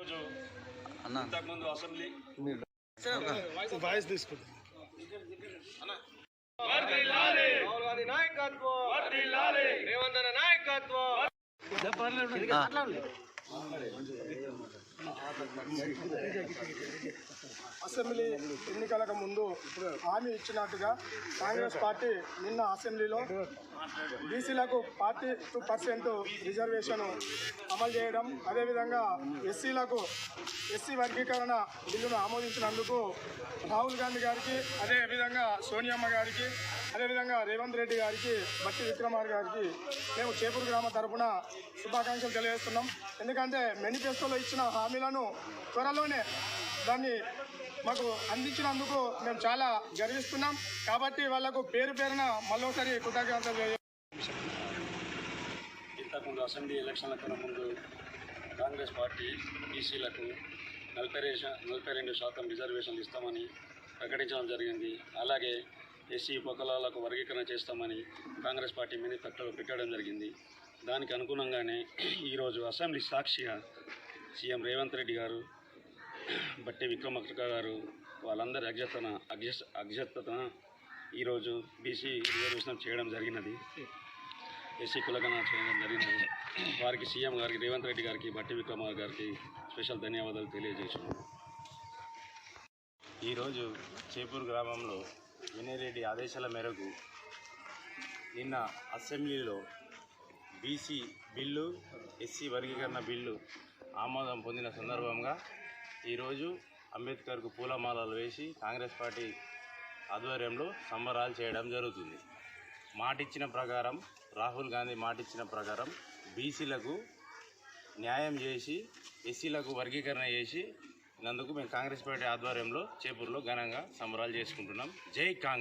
ఇంతకుముందు assembly voice తీసుకుంటాం. Assembly ఎన్నికలకు ముందు హామీ ఇచ్చినట్టుగా కాంగ్రెస్ పార్టీ నిన్న అసెంబ్లీలో బీసీలకు 42% రిజర్వేషన్ అమలు చేయడం, అదేవిధంగా ఎస్సీ వర్గీకరణ బిల్లును ఆమోదించినందుకు రాహుల్ గాంధీ గారికి, అదేవిధంగా సోనియమ్మ గారికి, అదేవిధంగా రేవంత్ రెడ్డి గారికి, బట్టి విక్రమార్క గారికి మేము చేపూరు గ్రామ తరఫున శుభాకాంక్షలు తెలియజేస్తున్నాం. ఎందుకంటే మేనిఫెస్టోలో ఇచ్చిన హామీలను త్వరలోనే దాన్ని మాకు అందించినందుకు మేము చాలా గర్విస్తున్నాం. కాబట్టి వాళ్లకు పేరున మళ్ళొకసారి కృతజ్ఞతలు. ఇంతకుముందు అసెంబ్లీ ఎలక్షన్ల కన్నా ముందు కాంగ్రెస్ పార్టీ బీసీలకు 42% రిజర్వేషన్లు ఇస్తామని ప్రకటించడం జరిగింది. అలాగే ఎస్సీ ఉపకులాలకు వర్గీకరణ చేస్తామని కాంగ్రెస్ పార్టీ మేనిఫెస్టోలో పెట్టడం జరిగింది. దానికి అనుగుణంగానే ఈరోజు అసెంబ్లీ సాక్షిగా సీఎం రేవంత్ రెడ్డి గారు, బట్టి విక్రమార్క గారు వాళ్ళందరి అధ్యక్షతన ఈరోజు బీసీ రిజర్వేషన్ చేయడం జరిగినది, ఎస్సీ కులగణన చేయడం జరిగినది. వారికి సీఎం గారికి, రేవంత్ రెడ్డి గారికి, బట్టి విక్రమార్క గారికి స్పెషల్ ధన్యవాదాలు తెలియజేస్తున్నాను. ఈరోజు చేపూరు గ్రామంలో వినయరెడ్డి ఆదేశాల మేరకు నిన్న అసెంబ్లీలో బీసీ బిల్లు, ఎస్సీ వర్గీకరణ బిల్లు ఆమోదం పొందిన సందర్భంగా ఈరోజు అంబేద్కర్కు పూలమాలలు వేసి కాంగ్రెస్ పార్టీ ఆధ్వర్యంలో సంబరాలు చేయడం జరుగుతుంది. మాటిచ్చిన ప్రకారం, రాహుల్ గాంధీ మాటిచ్చిన ప్రకారం బీసీలకు న్యాయం చేసి ఎస్సీలకు వర్గీకరణ చేసి నందుకు మేము కాంగ్రెస్ పార్టీ ఆధ్వర్యంలో చేపూరులో ఘనంగా సంబరాలు చేసుకుంటున్నాం. జై కాంగ్రెస్.